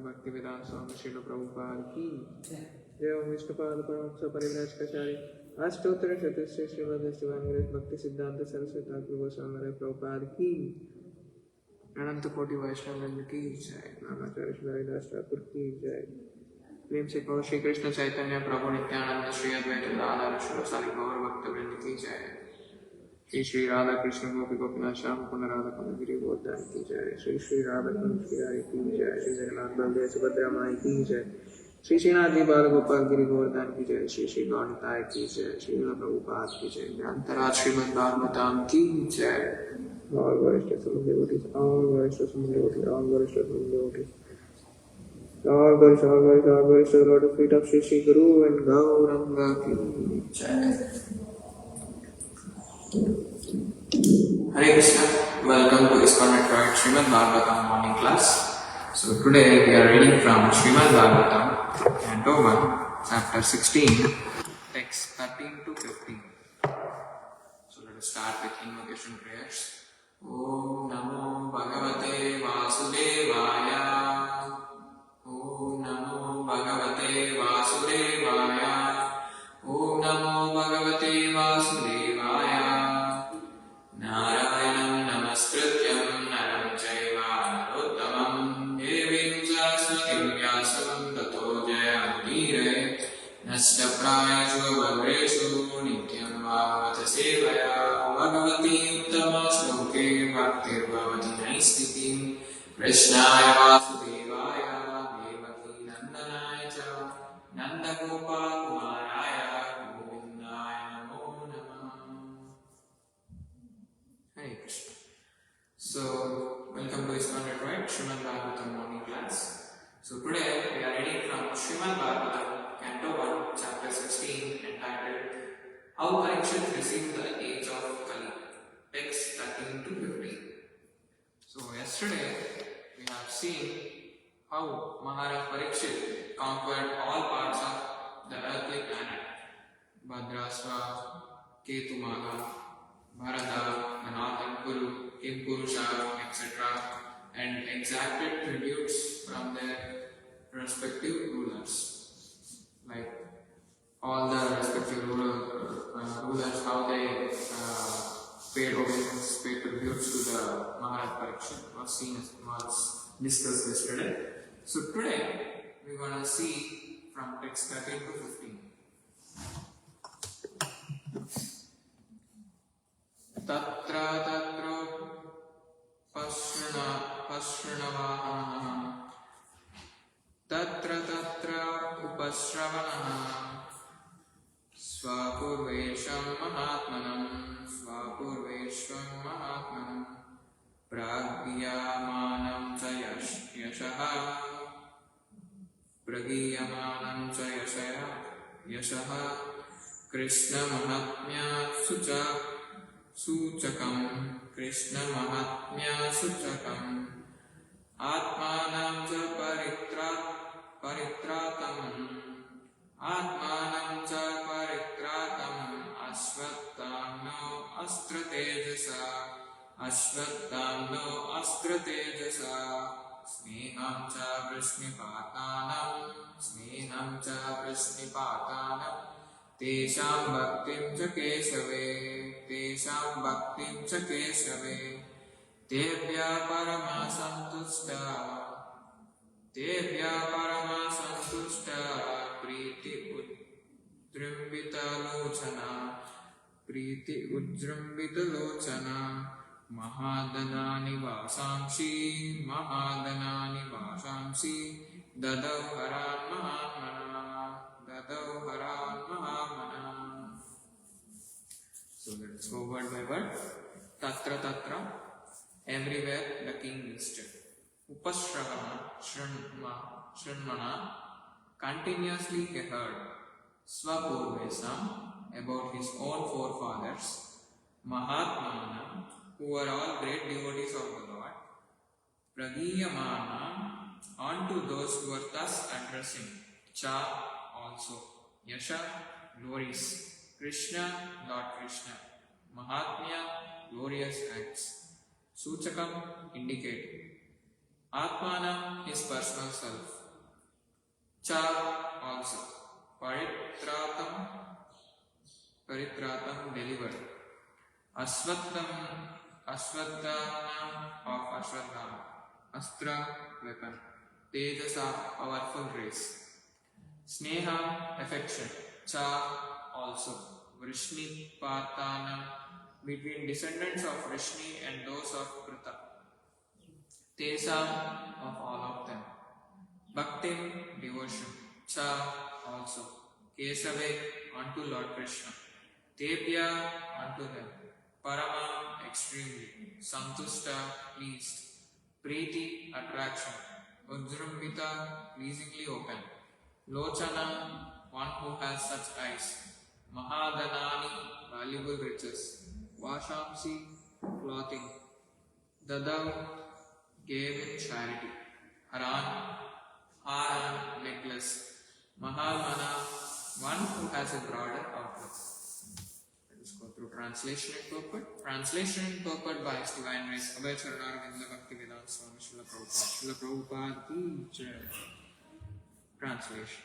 Bhaktivedanta Swami Śrīla Prabhupāda ki Jai. Om Vishnupada Paramahamsa Parivrajkacharya Ashtottara Shatasya Śrīmad-Bhāgavatam Bhakti Siddhanta Saraswati Thakur Goswami Prabhupada ki अनंत कोटि वैष्णववृंद की जय। नामाचार्य श्री दास ठाकुर की जय। प्रेम से कहो श्री कृष्ण चैतन्य प्रभु नित्यानंद श्री अद्वैत गदाधर शिरोमणि गौर भक्तवृंद की जय। श्री श्री राधा कृष्ण गोपी गोपीनाथ श्याम कुंद राधा कुंद गिरि गोवर्धन की जय। श्री श्री राधा कुंद श्री हरि की जय। श्री जगन्नाथ बलदेव सुभद्रा माई की जय। श्री श्रीनाथ जी बाल गोपाल गिरि गोवर्धन की जय। श्री श्री गौरताय की जय। श्रीला प्रभुपाद की जय। ग्रंथराज श्रीमद्-भागवतम की जय। All glorious to some devotees, all glorious to some devotees, all glorious to some devotees. All glorious to the Lord of feet of Shri Guru and Gauranga ki jai. Hare Krishna, welcome to ISKCON Network Śrīmad-Bhāgavatam morning class. So today we are reading from Śrīmad-Bhāgavatam, Canto 1, Chapter 16, Text 13 to 15. So let us start with invocation prayers. Om Namo Bhagavate Vasudevaya. Om Namo Bhagavate Vasudevaya. Om Namo Bhagavate Vasudevaya. Narayanam Namaskrityam Naram Chaiva Narottamam Devim Saraswatim Vyasam Tato Jayamudire Nasta Prayashu Bhagreshu Nityam Bhagavata Sevaya Bhagavati Uttama Shloke Bhaktir Bhavati Naistitim Krishnaya Vasudevaya Devaki Nandanaya Cha Nandagopa Kumaraya Govindaya Namo Namah. Hare Krishna. So, welcome to ISKCON Network Śrīmad-Bhāgavatam morning class. So today we are reading from Śrīmad-Bhāgavatam, Canto 1, Chapter 16, entitled How Parīkṣit Received the Age of Kali, Text 13 to 15. So yesterday we have seen how Mahārāja Parīkṣit conquered all parts of the earthly planet, Bhadrasva, Ketumaga, Bharata, Manathan, Kuru, Kimpurusha, etc. and exacted tributes from their respective rulers. Like all the respective rulers, how they paid obeisance, paid tributes to the Mahārāja Parīkṣit was discussed yesterday. So today we are going to see from text 13 to 15. Tatra tatra pasrinavahana Tatra tatra upasravana Svapurvesham Mahātmanam Pragyamanam ca yashaha Kṛṣṇa Mahātmya Suchakam Kṛṣṇa Mahātmya Suchakam Atmanam ca paritratam Atmanam ca paritratam Ashvattamno astra tejasa Sneham ca prasnipatanam Tesham bhaktim ca kesave Tebhya parama santushta Priti ujjrambita lochana Mahādanani vasamsi Dadau haran mahamana. So let's go word by word. Tatra tatra, everywhere the king visited. Upasravana, Shranmana, continuously he heard. Svapurvesam, about his own forefathers. Mahātmā, who were all great devotees of the Lord. Pragiyamana, unto those who were thus addressing. Cha, also. Yasha, glories. Kṛṣṇa, Lord Kṛṣṇa. Mahātmya, glorious acts. Suchakam, indicating. Atmanam, his personal self. Cha, also. Paritratam, delivered. Asvatthana, of Ashwatthama. Astra, weapon. Tejasa, powerful race. Sneha, affection. Cha, also. Vrishni, Partana, between descendants of Vrishni and those of Pritha. Tesa, of all of them. Bhaktim, devotion. Cha, also. Kesave, unto Lord Kṛṣṇa. Tepya, unto them. Parama, extremely. Santushta, pleased. Priti, attraction. Ujrumbita, pleasingly open. Lochana, one who has such eyes. Mahādanani, valuable riches. Vashamsi, clothing. Dadav, gave in charity. Haran, necklace. Mahātmā, one who has a broader outlook. Let us go through translation and purport. Translation and purport by His Divine Grace Ajaya Swami Śrīla Prabhupāda. Śrīla Prabhupāda. Translation.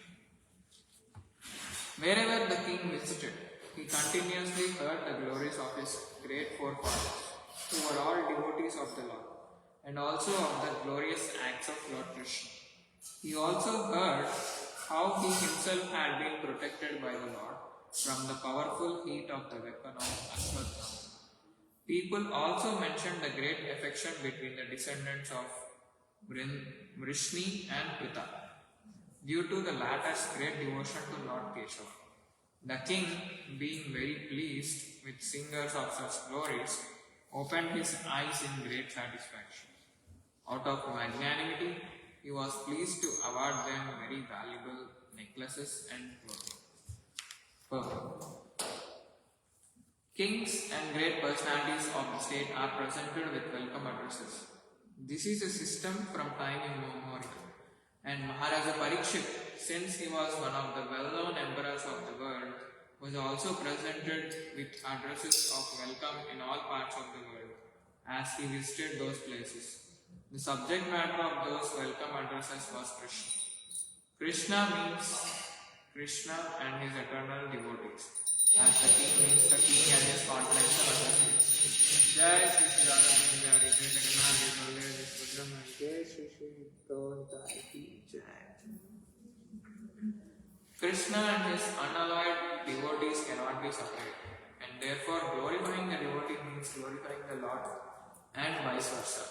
Wherever the king visited, he continuously heard the glories of his great forefathers, who were all devotees of the Lord, and also of the glorious acts of Lord Kṛṣṇa. He also heard how he himself had been protected by the Lord from the powerful heat of the weapon of Ashwatthama. People also mentioned the great affection between the descendants of Vrishni and Pritha, due to the latter's great devotion to Lord Keshava. The king, being very pleased with singers of such glories, opened his eyes in great satisfaction. Out of magnanimity, he was pleased to award them very valuable necklaces and clothing. Kings and great personalities of the state are presented with welcome addresses. This is a system from time immemorial. And Mahāraja Parīkṣit, since he was one of the well-known emperors of the world, was also presented with addresses of welcome in all parts of the world, as he visited those places. The subject matter of those welcome addresses was Kṛṣṇa. Kṛṣṇa means Kṛṣṇa and his eternal devotees, as the king means the king and his confidential associates. Jai Śrī Kṛṣṇa and his unalloyed devotees cannot be separated, and therefore glorifying the devotee means glorifying the Lord, and vice versa.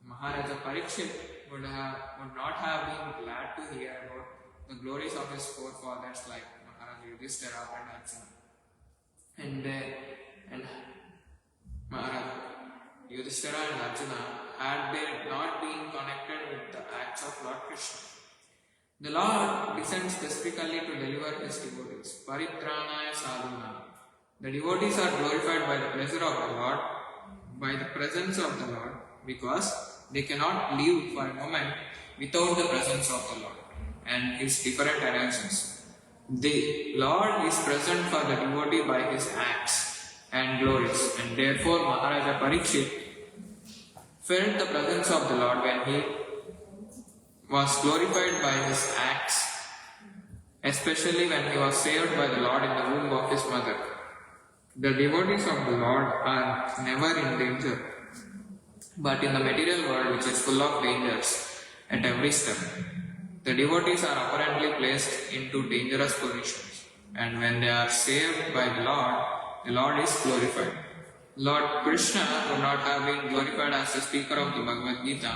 Mahāraja Parīkṣit would not have been glad to hear about the glories of his forefathers like Mahāraja Yudhishthira and Ajaya. And Mahāraja Yudhishthira and Arjuna, had they not been connected with the acts of Lord Kṛṣṇa. The Lord descends specifically to deliver his devotees. Paritranaya sadhuna. The devotees are glorified by the pleasure of the Lord, by the presence of the Lord, because they cannot live for a moment without the presence of the Lord and his different energies. The Lord is present for the devotee by his acts and glories, and therefore Mahāraja Parīkṣit felt the presence of the Lord when he was glorified by his acts, especially when he was saved by the Lord in the womb of his mother. The devotees of the Lord are never in danger, but in the material world, which is full of dangers at every step, the devotees are apparently placed into dangerous positions, and when they are saved by the Lord is glorified. Lord Kṛṣṇa would not have been glorified as the speaker of the Bhagavad Gita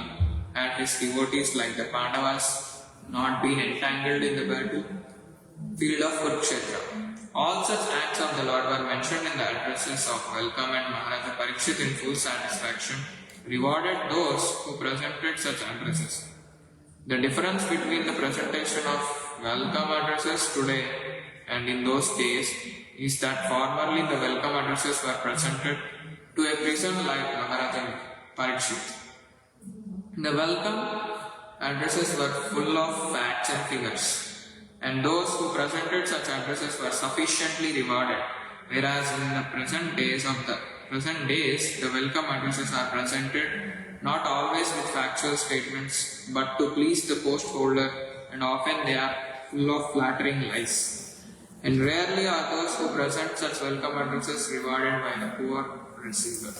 had his devotees like the Pandavas not been entangled in the battlefield of Kurukshetra. All such acts of the Lord were mentioned in the addresses of welcome, and Mahāraja Parīkṣit in full satisfaction rewarded those who presented such addresses. The difference between the presentation of welcome addresses today and in those days is that formerly the welcome addresses were presented to a person like Mahāraja Parīkṣit. The welcome addresses were full of facts and figures, and those who presented such addresses were sufficiently rewarded, whereas in the present days of the present days, the welcome addresses are presented not always with factual statements, but to please the post holder, and often they are full of flattering lies. And rarely are those who present such welcome addresses rewarded by the poor receiver.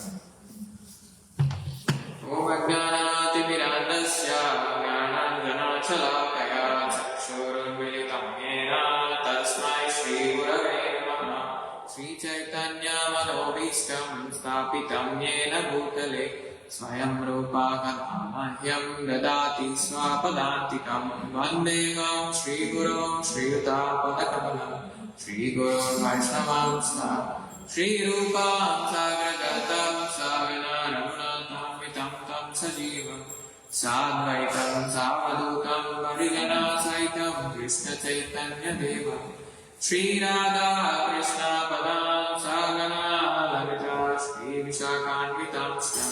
Om Ajnanatimirandasya Jnananjanachalakaya Chakshurunmilitam Yena Tasmai Śrī Gurave Namaha Śrī Chaitanya Manobhishtam Sthapitam Yena Bhutale Swayam Rupa Kadamahyam Dadati Swapadantikam Vandeham Śrī Guru Śrī Yuta Padakamalam Śrī Guru Vaishnavamsa Śrī Rupam Sagragatam Sagana Raghunatam Vitam Tam Sajivam Sadvaitam Savadutam Varigana Saitam Krishna Chaitanya Deva Śrī Radha Krishna Padam Sagana Lalita Śrī Vishakhanvitam Sya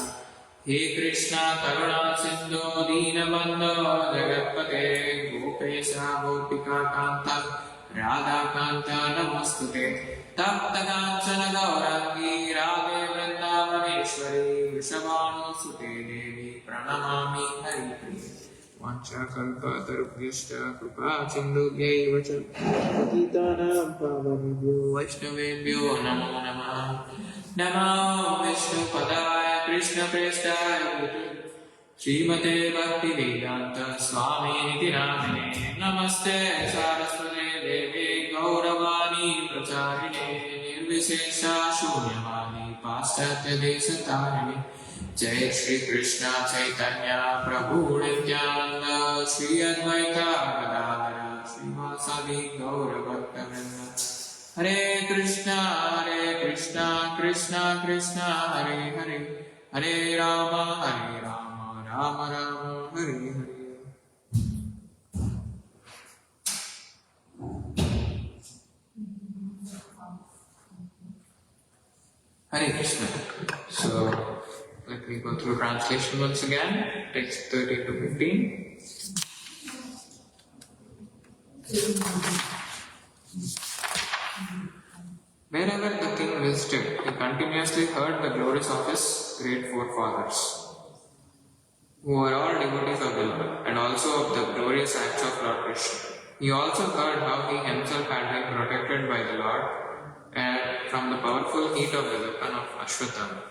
He Krishna Karuna Sindhu Dīnabandho Jagatpate Gopesha Gopika Kanta Radha Kanta Namostute Tapta Kanchana Gaurangi Radhe Vrindavaneshwari Vrishabhanu Sute Devi Pranamami Haripriya Vancha Kalpa Tarubhyashta Krupa Sindhubhyaiva Cha Patitanam Pavanebhyo Vaishnavebhyo Namo Namaha Namo Vishnu Padaya Krishna Prestaya Srimate Bhakti Vedanta Swami Niti Namine Namaste Saraswate Devi Gauravani Pracharine Nirvisesha Shunyavani Paschatya Desatarine Jai Śrī Kṛṣṇa Chaitanya Prabhu Nityananda Śrī Advaita Gadadhara Śrīvāsadi Gauravakta Hare Krishna, Krishna Krishna, Hare Hare, Hare Rama, Rama Rama, Hare Hare. Hare Krishna. So, let me go through translation once again. Text 13 to 15. Wherever the king visited, he continuously heard the glories of his great forefathers, who were all devotees of the Lord, and also of the glorious acts of Lord Kṛṣṇa. He also heard how he himself had been protected by the Lord and from the powerful heat of the weapon of Ashwatthama.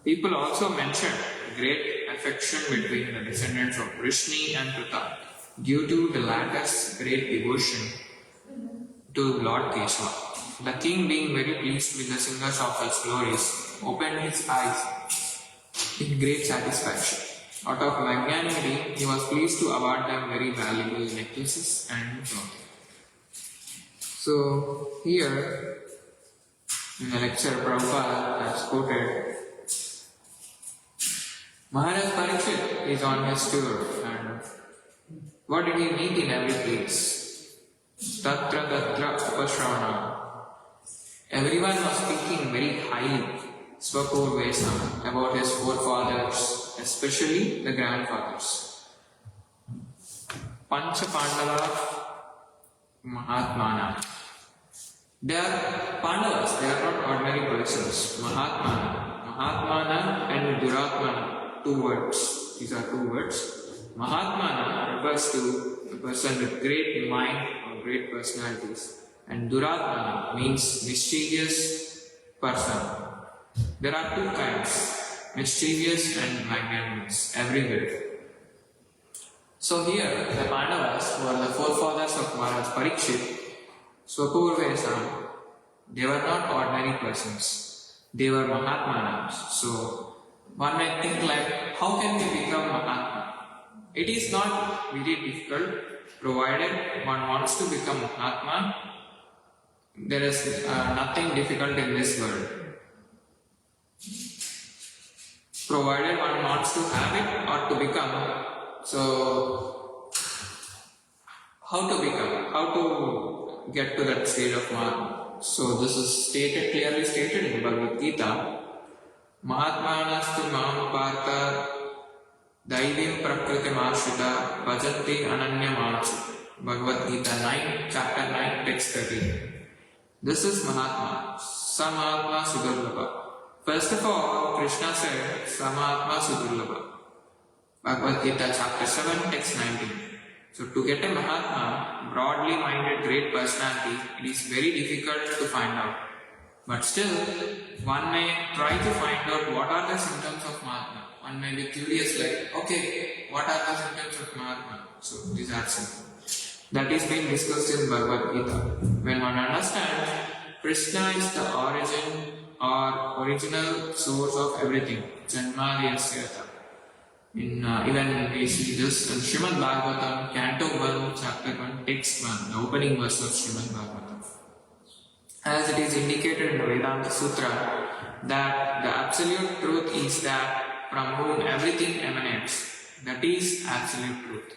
People also mentioned great affection between the descendants of Vrishni and Pritha, due to the latter's great devotion to Lord Keshava. The king, being very pleased with the singers of his glories, opened his eyes in great satisfaction. Out of magnanimity, he was pleased to award them very valuable necklaces and clothing. So, here in the lecture, Prabhupada has quoted Mahārāja Parīkṣit is on his tour, and what did he meet in every place? Tatra Tatra Upashravana. Everyone was speaking very highly, Svapurvesam, about his forefathers, especially the grandfathers. Pancha Pandava Mahātmā. They are Pandavas, they are not ordinary persons. Mahātmā and Duratmana, two words. These are two words. Mahātmā refers to a person with great mind or great personalities. And Duratmana means mischievous person. There are two kinds, mischievous and magnanimous, everywhere. So here, the Pandavas, who are the forefathers of Mahārāja Parīkṣit, Svapurvesam, they were not ordinary persons. They were Mahātmānams. So, one might think like, how can we become Mahātmā? It is not very difficult, provided one wants to become Mahātmā. There is nothing difficult in this world. Provided one wants to have it or to become. So, how to become? How to get to that stage of Mahātmā? So, this is clearly stated in Bhagavad Gita. Mahātmānastu māṁ pārtā daivim prakritim āśrita bhajanti ananyamāci. Bhagavad Gita 9, chapter 9, text 13. This is Mahātmā, Samātmā Sudurlabha. First of all, Krishna said, Mahātmā Sudurlabha. Bhagavad Gita chapter 7, text 19. So to get a Mahātmā, broadly minded great personality, it is very difficult to find out. But still, one may try to find out what are the symptoms of Mahātmā. One may be curious like, okay, what are the symptoms of Mahātmā? So these are simple. That is being discussed in Bhagavad Gita. When one understands, Kṛṣṇa is the origin or original source of everything. Janmadhyasya. Even we see this in Śrīmad-Bhāgavatam, Canto 1, Chapter 1, Text 1, the opening verse of Śrīmad-Bhāgavatam. As it is indicated in the Vedanta Sutra, that the absolute truth is that from whom everything emanates. That is absolute truth.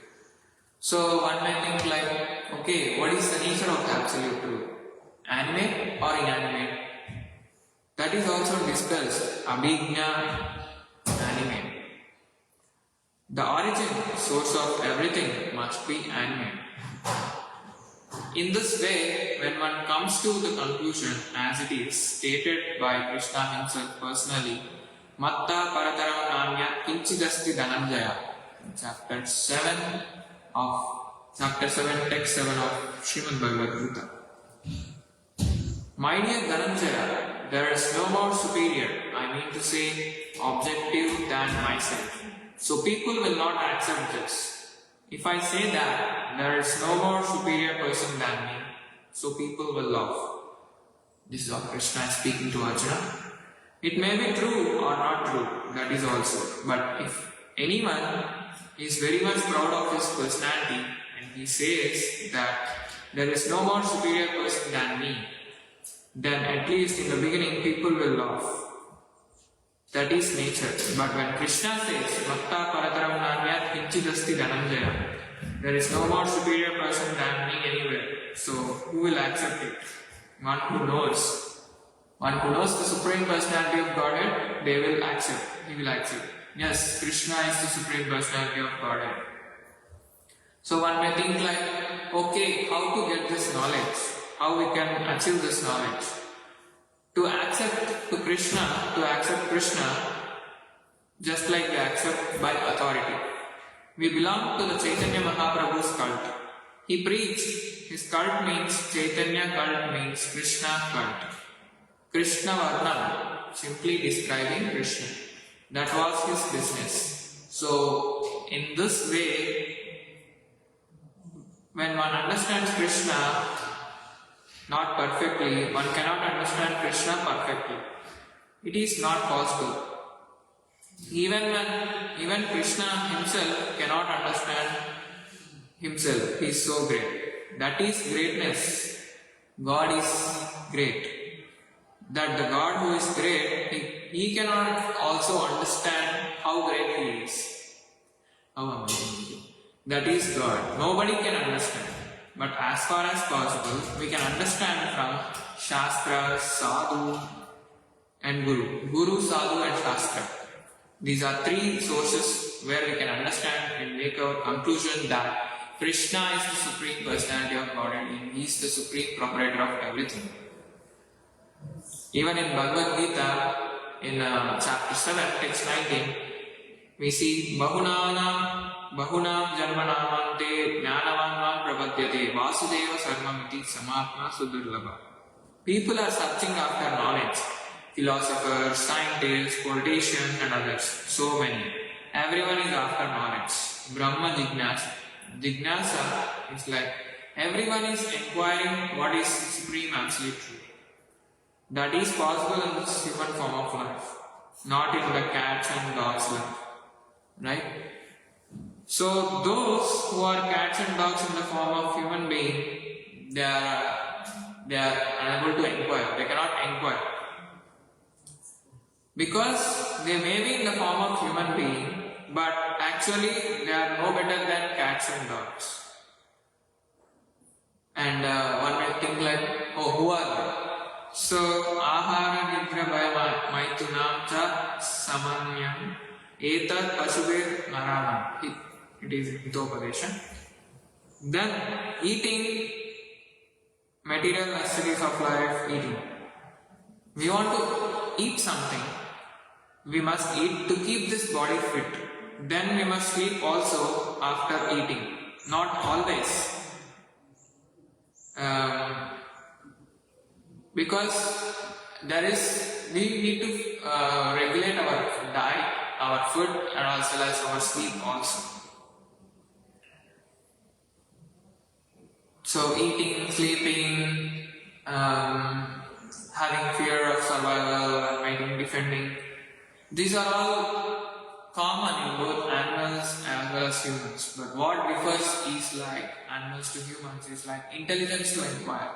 So one may think like, okay, what is the nature of the absolute truth? Animate or inanimate? That is also discussed. Abhijñā, animate. The origin, source of everything must be animate. In this way, when one comes to the conclusion, as it is stated by Kṛṣṇa himself personally, Matta Parataram Nāmya Kinchidasti Dhananjaya, chapter 7, text 7 of Śrīmad-Bhāgavatam. My dear Dhananjaya, there is no more superior, I mean to say objective than myself. So people will not accept this. If I say that there is no more superior person than me, so people will laugh. This is how Kṛṣṇa is speaking to Arjuna. It may be true or not true, that is also. But if anyone is very much proud of his personality and he says that there is no more superior person than me, then at least in the beginning people will laugh. That is nature. But when Kṛṣṇa says, Matta Parataram Nāmyat Kinchidasti Dhananjaya, there is no more superior person than me anywhere. So who will accept it? One who knows. One who knows the Supreme Personality of Godhead, they will accept. He will accept. Yes, Kṛṣṇa is the Supreme Personality of Godhead. So one may think like, okay, how to get this knowledge? How we can achieve this knowledge? To accept Kṛṣṇa, just like we accept by authority. We belong to the Chaitanya Mahaprabhu's cult. He preached, his cult means Chaitanya cult means Kṛṣṇa cult. Kṛṣṇa Varnam, simply describing Kṛṣṇa. That was his business. So, in this way, when one understands Kṛṣṇa not perfectly, one cannot understand Kṛṣṇa perfectly. It is not possible. Even Kṛṣṇa himself cannot understand himself. He is so great. That is greatness. God is great. That the God who is great, he cannot also understand how great he is. How amazing. That is God. Nobody can understand. But as far as possible, we can understand from Shastra, Sadhu and Guru. Guru, Sadhu and Shastra. These are three sources where we can understand and make our conclusion that Kṛṣṇa is the Supreme Personality of Godhead and He is the Supreme Proprietor of everything. Even in Bhagavad Gita, in chapter 7, text 19, we see Bahunam Janmanamante Jnanavanman Prapadyate Vasudeva Sarvamiti Samātmā Sudurlabha. People are searching after knowledge. Philosophers, scientists, politicians and others. So many. Everyone is after knowledge. Brahma Jignasa. Jignasa is like everyone is inquiring what is supreme absolute truth. That is possible in this human form of life, not in the cats and dogs life. Right? So those who are cats and dogs in the form of human being, they are unable to inquire. They cannot inquire. Because they may be in the form of human being, but actually they are no better than cats and dogs. And one may think like, oh, who are they? So, Ahara Nidra Bhaya Maitunam Cha Samanyam Etat Pasubir Naranam. It is Hitopadesha. Then, eating material necessities of life, eating. We want to eat something. we must eat to keep this body fit. Then we must sleep also after eating. Not always. Because we need to regulate our diet, our food, and as well as our sleep also. So eating, sleeping, having fear of survival, fighting, defending, these are all common in both animals as well as humans. But what differs is like animals to humans is like intelligence to inquire.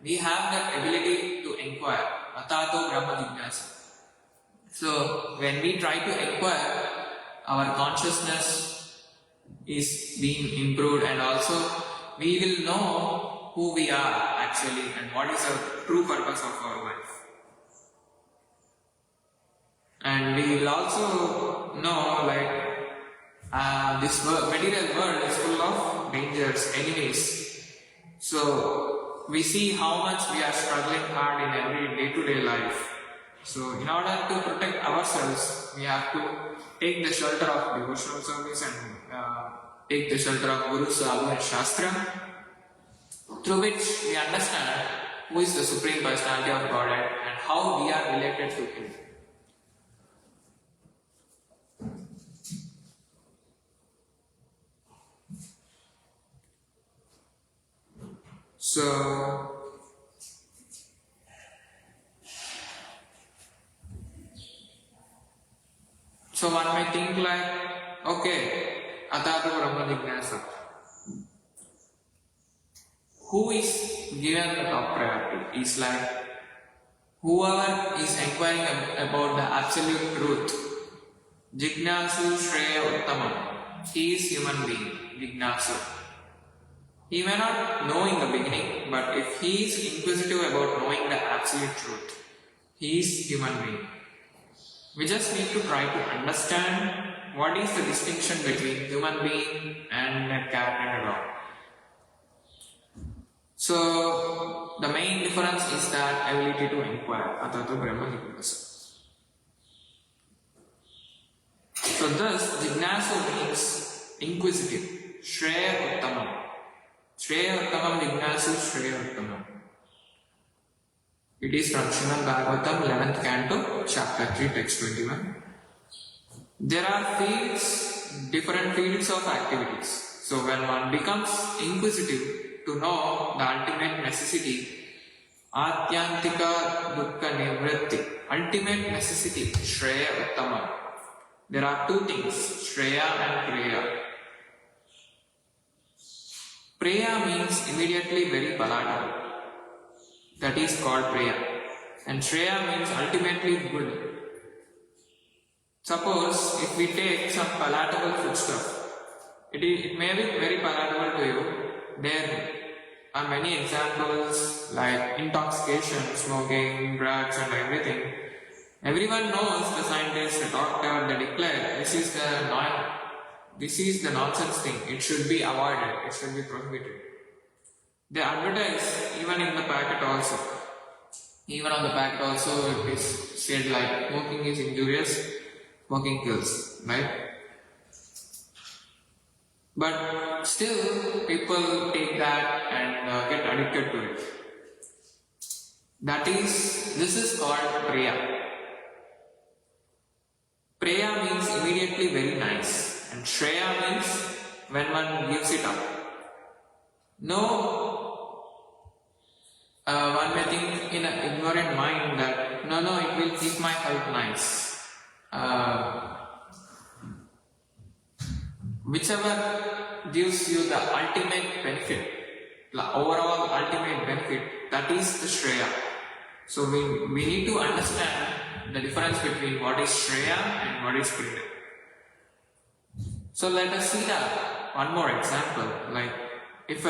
We have that ability to inquire. Atato Brahma Jignasa. So when we try to inquire, our consciousness is being improved, and also we will know who we are actually and what is the true purpose of our life. And we will also know this material world is full of dangers, enemies. So we see how much we are struggling hard in every day-to-day life. So in order to protect ourselves, we have to take the shelter of devotional service and take the shelter of Guru, Sadhu and Shastra, through which we understand who is the Supreme Personality of Godhead and how we are related to Him. So one may think like, okay, Atato Brahma Jignasa. Who is given the top priority? Is like whoever is inquiring about the absolute truth. Jignasu Shreya Uttamam. He is human being, Jignasu. He may not know in the beginning, but if he is inquisitive about knowing the absolute truth, he is human being. We just need to try to understand what is the distinction between human being and a cat and a dog. So the main difference is that ability to inquire, Atato Brahma Jignasa. So thus, Jignasu means inquisitive, Shreya Uttamam. Shreya Uttamam Jignasu Shreya Uttamam. It is from Śrīmad-Bhāgavatam, 11th canto, chapter 3, text 21. There are different fields of activities. So when one becomes inquisitive to know the ultimate necessity, Atyantika Dukkha Nivritti, ultimate necessity, Shreya Uttamam. There are two things, Shreya and Preya. Preya means immediately very palatable. That is called Preya. And Shreya means ultimately good. Suppose if we take some palatable foodstuff, it may be very palatable to you. There are many examples like intoxication, smoking, drugs and everything. Everyone knows, the scientist, the doctor, they declare this is the nonsense thing. It should be avoided. It should be prohibited. They advertise even in the packet also. Even on the packet also it is said like smoking is injurious, smoking kills, right? But still people take that and get addicted to it. This is called Preya. Preya means immediately very nice, and Shreya means when one gives it up. One may think in an ignorant mind that no, it will keep my health nice. Whichever gives you the ultimate benefit, the overall ultimate benefit, that is the Shreya. So we need to understand the difference between what is Shreya and what is Preya. So let us see that one more example. Like if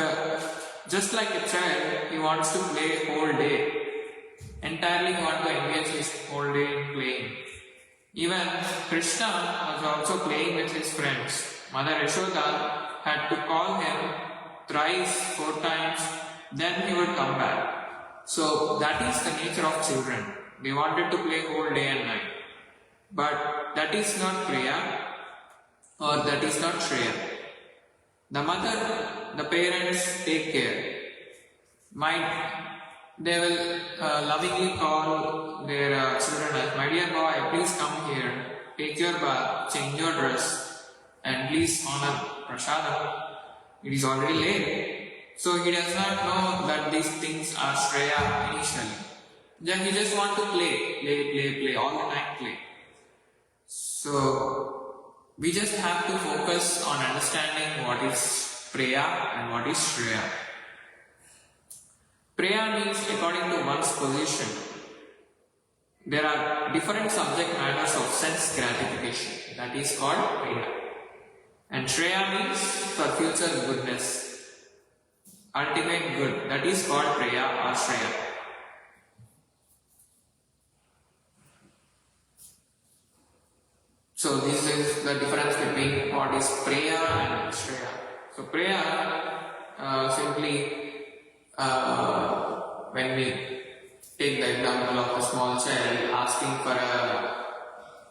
just like a child, he wants to play whole day. Entirely he wants to engage his whole day in playing. Even Kṛṣṇa was also playing with his friends. Mother Yashoda had to call him thrice, 4 times, then he would come back. So that is the nature of children. They wanted to play whole day and night. But that is not Priya or that is not Shreya. The mother, the parents take care. They will lovingly call their children as, my dear boy, please come here, take your bath, change your dress, and please honor prasadam. It is already late. So he does not know that these things are Shreya initially. Then he just want to play, all the time play. So we just have to focus on understanding what is Priya and what is Shreya. Priya means according to one's position. There are different subject matters of sense gratification. That is called Priya. And Shreya means for future goodness, ultimate good. That is called Priya or Shreya. So this is the difference between what is Priya and Shreya. So Priya simply when we take the example of a small child asking for a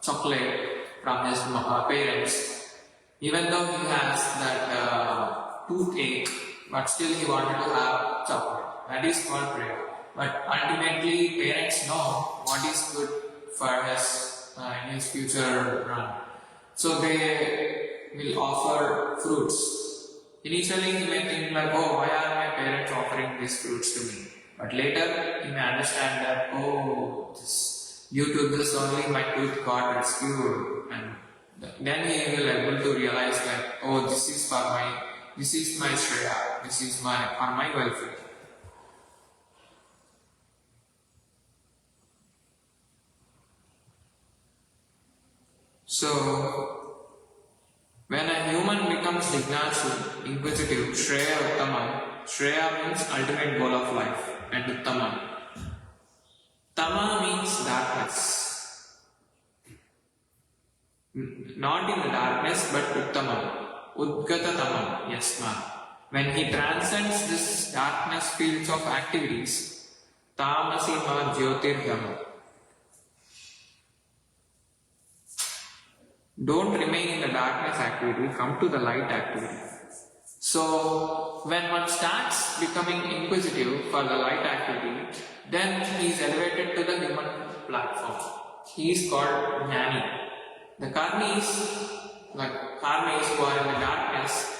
chocolate from his parents, even though he has that toothache, but still he wanted to have chocolate. That is called Priya. But ultimately parents know what is good for in his future run. So they will offer fruits. Initially he may think like, oh, why are my parents offering these fruits to me? But later he may understand that, oh, due to this only my tooth got rescued. And then he will able to realize that, oh, this is my Shreya, this is for my welfare. So, when a human becomes jignasu, inquisitive, Shreya Uttamam, Shreya means ultimate goal of life, and Uttamam. Tama means darkness. Not in the darkness, but Uttamam. Udgata Tamam, Yasma. When he transcends this darkness fields of activities, Tamasi ma Jyotirgama. Don't remain in the darkness activity, come to the light activity. So, when one starts becoming inquisitive for the light activity, then he is elevated to the human platform. He is called Jnani. The karmis, like karmis who are in the darkness,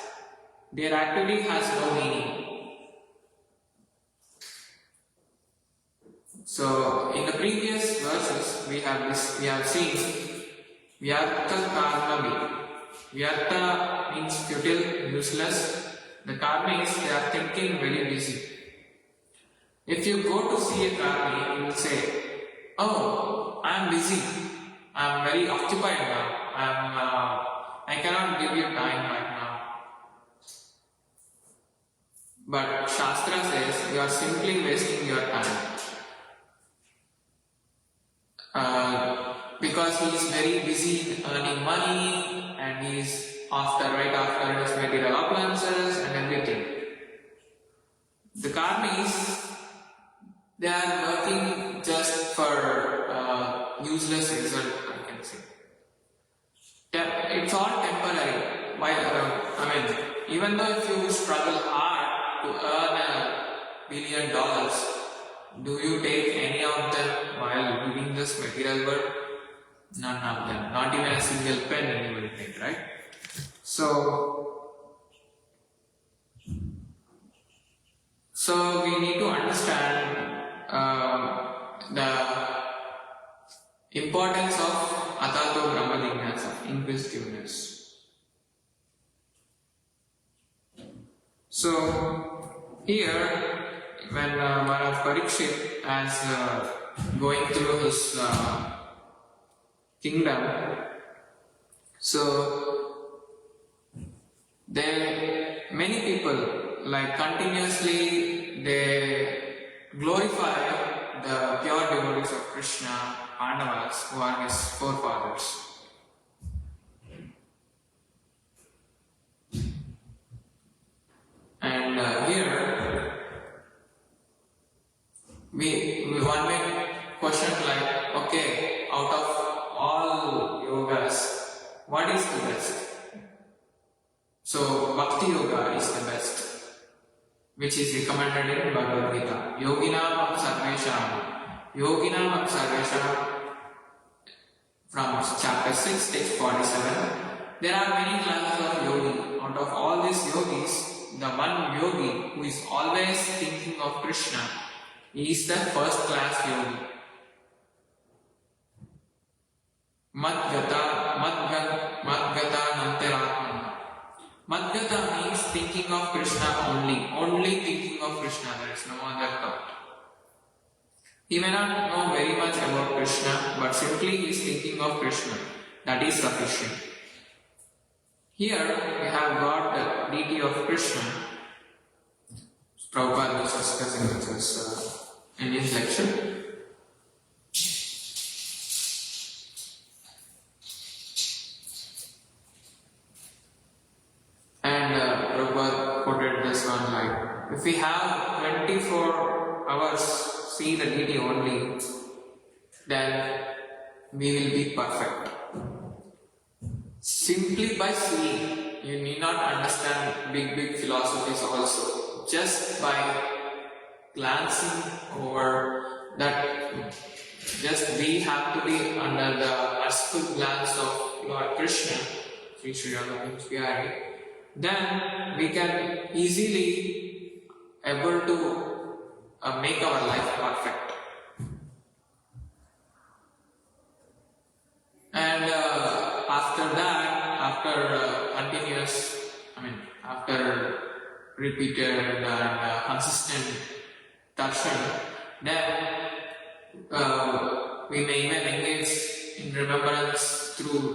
their activity has no meaning. So, in the previous verses, we have seen Vyartha karma. Vyartha means futile, useless. The karmis, they are thinking very busy. If you go to see a karmi, you will say, oh, I am busy. I am very occupied now. I cannot give you time right now. But Shastra says, you are simply wasting your time. Because he is very busy earning money and he is right after his material appliances and everything. The karmis, they are working just for useless result, I can say. It's all temporary. Even though if you struggle hard to earn $1 billion, do you take any of them while living this material world? None of them. Not even a single penny you will take, right? So we need to understand the importance of Atato Brahma Jignasa, of inquisitiveness. So here, when Mahārāja Parīkṣit is going through his kingdom, so many people continuously they glorify the pure devotees of Kṛṣṇa, Pandavas, who are his forefathers. And here one may question question like, okay, out of all yogas, what is the best? So Bhakti Yoga is the best, which is recommended in Bhagavad Gita. Yoginam Sarvesham from chapter 6, text 47. There are many classes of yogi. Out of all these yogis, the one yogi who is always thinking of Krishna is the first class yogi. Madgata Nantaratmana. Madgata means thinking of Krishna only thinking of Krishna, there is no other thought. He may not know very much about Krishna, but simply he is thinking of Krishna. That is sufficient. Here we have got the deity of Krishna. Prabhupada was discussing with us in his lecture. And Prabhupada quoted this one like, if we have 24 hours see the deity only, then we will be perfect. Simply by seeing, you need not understand big philosophies also. Just by glancing over that, just we have to be under the merciful glance of Lord Krishna, Sri Śrīla, then we can easily able to make our life perfect. And after that, after repeated and consistent darshan, then we may even engage in remembrance through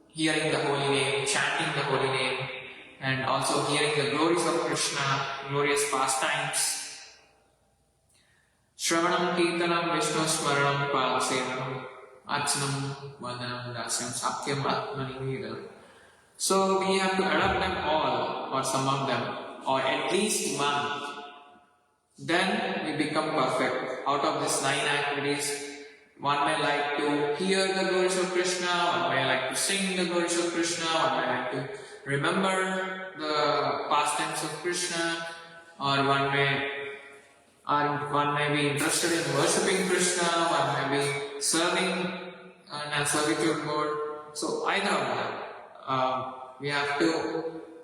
hearing the holy name, chanting the holy name, and also hearing the glories of Krishna, glorious pastimes. Shravanam Kirtanam Vishnu Smaranam Palasevanam Archanam Vandanam Dasyam Sakyam Atmanivedam. So we have to adopt them all, or some of them, or at least one. Then we become perfect. Out of these 9 activities, one may like to hear the glories of Krishna, one may like to sing the glories of Krishna, one may like to remember the pastimes of Krishna, or one may be interested in worshipping Krishna, one may be serving and servitude mode. So either of them, we have to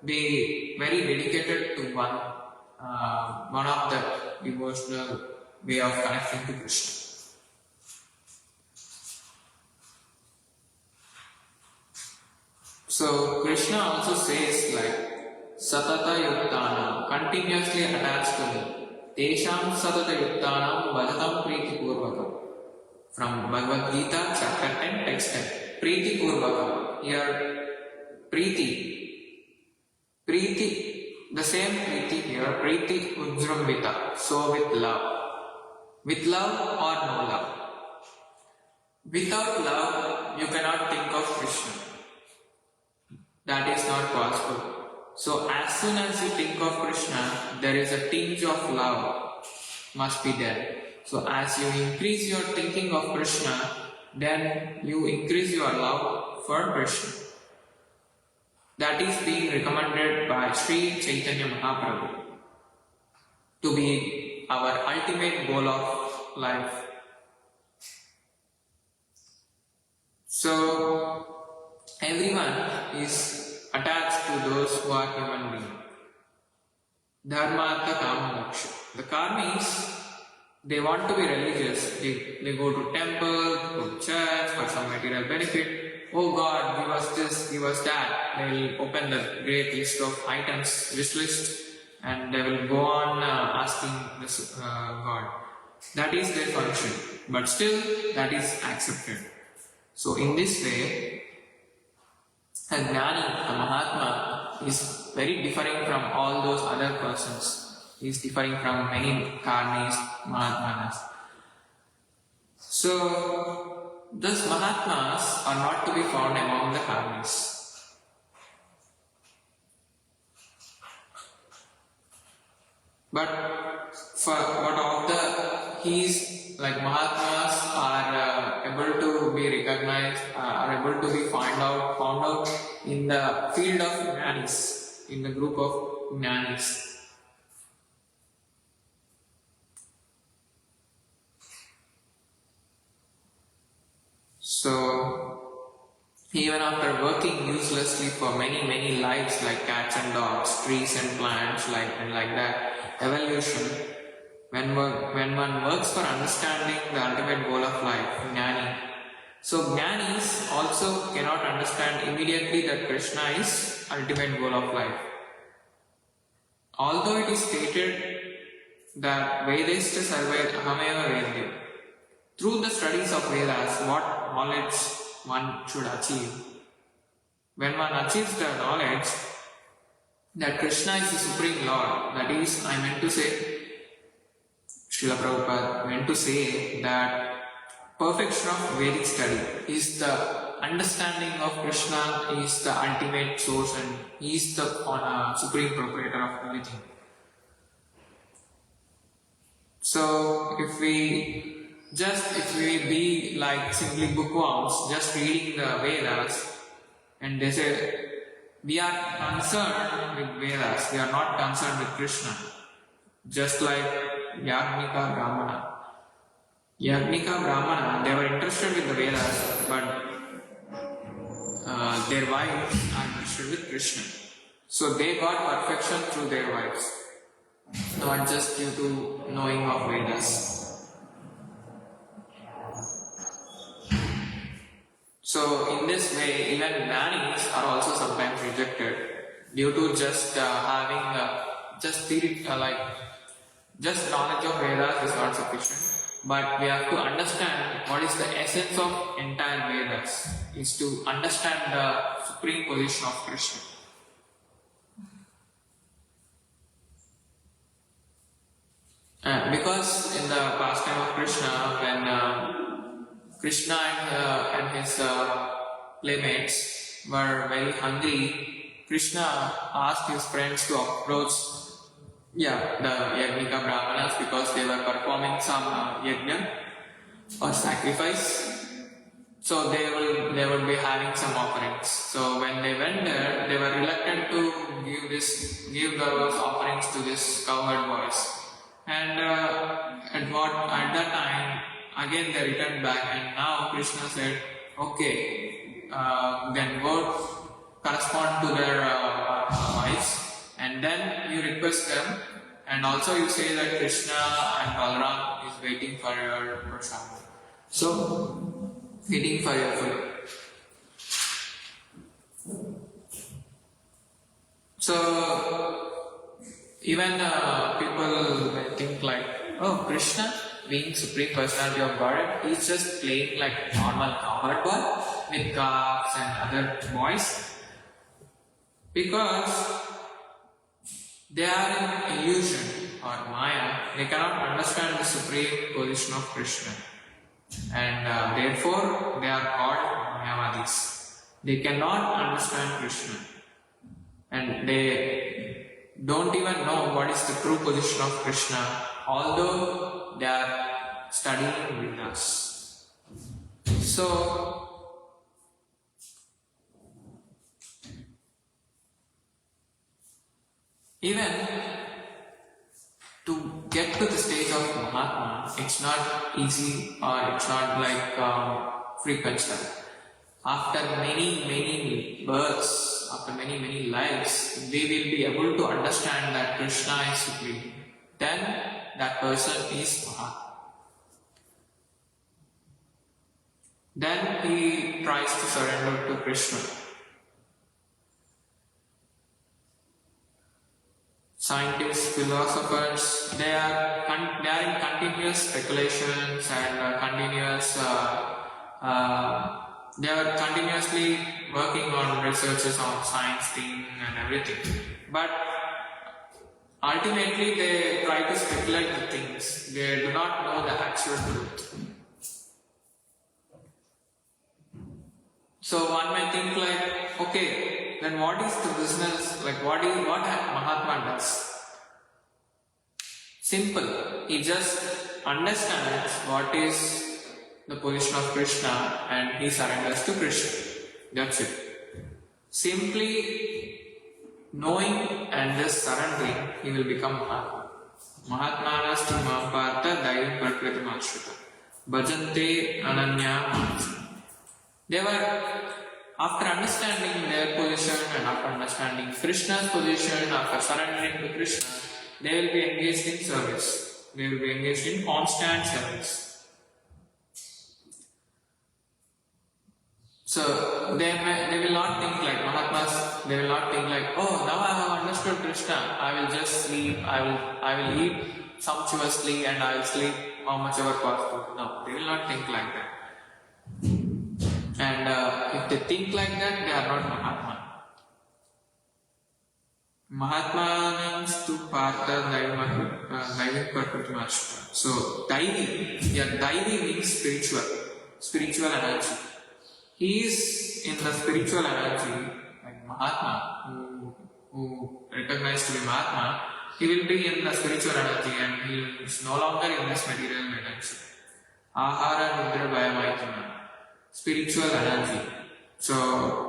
be very dedicated to one of the devotional way of connecting to Krishna. So Krishna also says like Satata Yuktana, continuously attached to me. Tesham Satata Yuktanam Bhajatam Priti Purvakam. From Bhagavad Gita, chapter 10, text 10. Priti Purvakam. Here, Priti, the same Priti here, Priti Ujjramvita. So with love. With love or no love. Without love, you cannot think of Krishna. That is not possible. So as soon as you think of Krishna, there is a tinge of love must be there. So as you increase your thinking of Krishna, then you increase your love for Krishna. That is being recommended by Sri Chaitanya Mahaprabhu to be our ultimate goal of life. So everyone is attached to those who are human beings. Dharma, Artha, Kama, Moksha. The karmis, they want to be religious. They go to temple, go to church for some material benefit. Oh God, give us this, give us that. They will open the great list of items, wish list, and they will go on asking this God. That is their function. But still, that is accepted. So in this way, a Jnani, a Mahātmā, is very differing from all those other persons. He is differing from many karmis, Mahātmānas. So, thus Mahātmās are not to be found among the karmis. But he's like Mahātmās are able to be recognized, are able to be found out in the field of Jnanis, in the group of Jnanis. So, even after working uselessly for many lives like cats and dogs, trees and plants, like that, evolution, when one works for understanding the ultimate goal of life, Jnani. So Jnanis also cannot understand immediately that Kṛṣṇa is ultimate goal of life. Although it is stated that Vedasta sarve ahameva vedya, through the studies of Vedas, what knowledge one should achieve. When one achieves the knowledge that Kṛṣṇa is the Supreme Lord, that is, I meant to say, Śrīla Prabhupāda meant to say that perfection of Vedic study is the understanding of Kṛṣṇa is the ultimate source and he is the supreme proprietor of everything. So if we be like simply bookworms, just reading the Vedas, and they say, we are concerned with Vedas, we are not concerned with Kṛṣṇa. Just like Yajnika Brahmana, they were interested with the Vedas, but their wives are interested with Kṛṣṇa. So they got perfection through their wives, not just due to knowing of Vedas. So in this way, even Jnanis are also sometimes rejected due to just having just knowledge of Vedas is not sufficient. But we have to understand what is the essence of entire Vedas, is to understand the supreme position of Kṛṣṇa. Because in the pastime of Kṛṣṇa, when Kṛṣṇa and his playmates were very hungry, Kṛṣṇa asked his friends to approach the Yajnika Brahmanas because they were performing some yajna or sacrifice. So they will be having some offerings. So when they went there, they were reluctant to give those offerings to this cowherd boys. And at that time, again they returned back, and now Kṛṣṇa said, okay, then go correspond to their wives, and then you request them, and also you say that Kṛṣṇa and Balaram is waiting for your prasad. So, waiting for your food. So, even people may think like, oh, Kṛṣṇa, being Supreme Personality of Godhead, he's just playing like normal cowherd boy with calves and other boys, because they are in illusion or Maya. They cannot understand the supreme position of Kṛṣṇa, and therefore they are called Mayavadis. They cannot understand Kṛṣṇa, and they don't even know what is the true position of Kṛṣṇa, although they are studying with us. So, even to get to the stage of Mahātmā, it's not easy, or it's not like frequent study. After many births, after many lives, they will be able to understand that Kṛṣṇa is supreme. Then that person is Mahātmā. Then he tries to surrender to Kṛṣṇa. Scientists, philosophers, they are in continuous speculations and they are continuously working on researches on science thing and everything. But ultimately they try to speculate the things. They do not know the actual truth. So one may think like, okay, then what is the business, like what Mahātmā does? simple. He just understands what is the position of Kṛṣṇa and he surrenders to Kṛṣṇa. That's it. Simply knowing and just surrendering, he will become Mahātmā. Mahātmānastu Mahāpārtha Daivim Prakritim Ashrita Bhajante Ananya. They were, after understanding their position and after understanding Kṛṣṇa's position, after surrendering to Kṛṣṇa, they will be engaged in service. They will be engaged in constant service. So they will not think like Mahatmas. They will not think like, oh, now I have understood Kṛṣṇa, I will just sleep, I will eat sumptuously and I will sleep how much ever possible. No, they will not think like that. And if they think like that, they are not Mahātmā. Mahātmā means to partha Daivim Prakritim Ashrita. So Daivi, yeah, Daivi means spiritual energy. He is in the spiritual energy, like Mahātmā, who recognized to be Mahātmā. He will be in the spiritual energy and he is no longer in this material energy. Ahara Nidra Bhayamaitana. Spiritual energy. So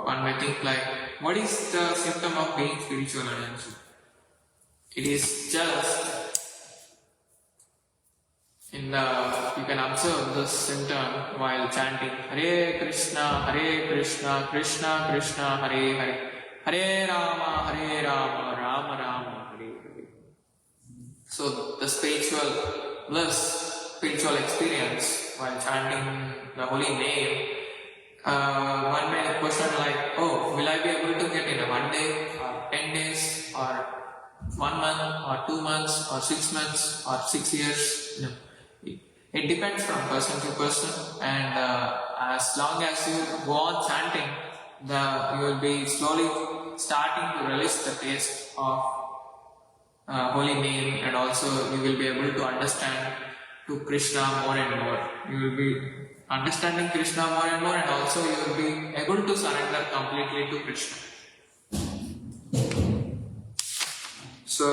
one may think like, what is the symptom of being spiritual energy? It is just you can observe this symptom while chanting Hare Kṛṣṇa, Krishna Krishna, Hare Hare, Hare Rama, Rama Rama, Hare Hare. So the spiritual bliss, spiritual experience while chanting the holy name, one may question like, oh, will I be able to get in a 1 day or 10 days or 1 month or 2 months or 6 months or 6 years? No. It depends from person to person, and as long as you go on chanting, you will be slowly starting to relish the taste of holy name, and also you will be able to understand to Kṛṣṇa more and more. You will be understanding Kṛṣṇa more and more, and also you will be able to surrender completely to Kṛṣṇa. So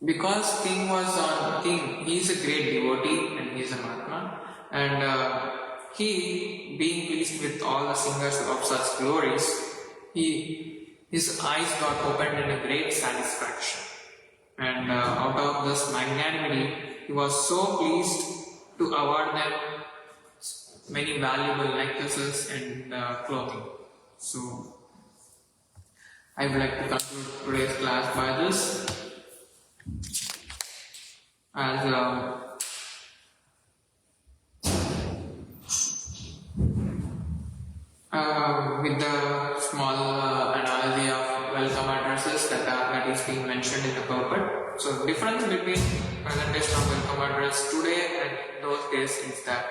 because king was on king, he is a great devotee and he is a Mahātmā, and he, being pleased with all the singers of such glories, his eyes got opened in a great satisfaction, and out of this magnanimity, he was so pleased to award them many valuable necklaces and clothing. So I would like to conclude today's class by this. As with the small analogy of welcome addresses that is being mentioned in the purport. So difference between presentation of welcome address today and those days is that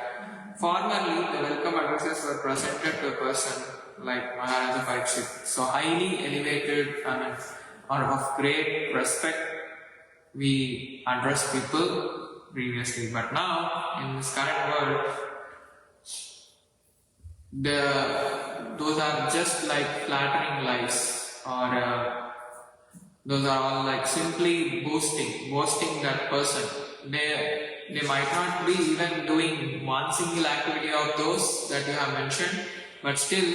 formerly the welcome addresses were presented to a person like Mahārāja Parīkṣit, so highly elevated or of great respect. We address people previously, but now in this current world, those are just like flattering lies, or those are all like simply boasting that person. They might not be even doing one single activity of those that you have mentioned, but still,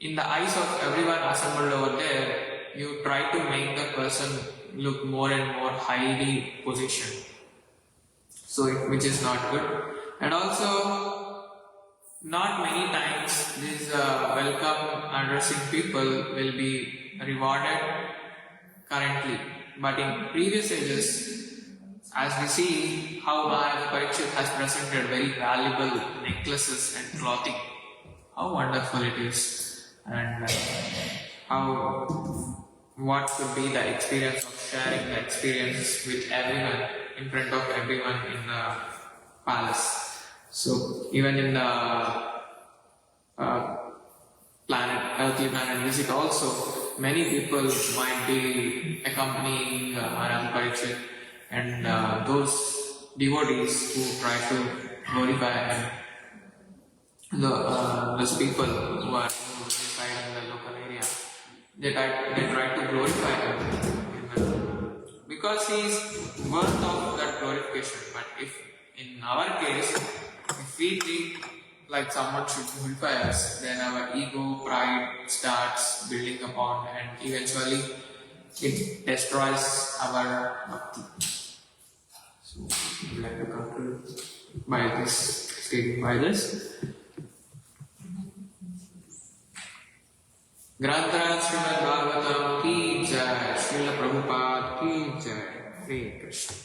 in the eyes of everyone assembled over there, you try to make the person look more and more highly positioned, which is not good. And also, not many times these welcome addressing people will be rewarded currently, but in previous ages, as we see how Mahārāja Parīkṣit has presented very valuable necklaces and clothing, how wonderful it is, and what could be the experience of sharing the experience with everyone, in front of everyone in the palace. So even in the earthly planet visit also, many people might be accompanying Mahārāja Parīkṣit, and those devotees who try to glorify him, those people who reside in the local area, they try to glorify him because he is worth of that glorification. But if in our case, if we think like someone should glorify us, then our ego, pride starts building upon, and eventually it destroys our bhakti. So, I would like to conclude by stating this. Grantha Śrīmad-Bhāgavatam ki jai, Śrīla Prabhupāda ki jai, Śrī Kṛṣṇa.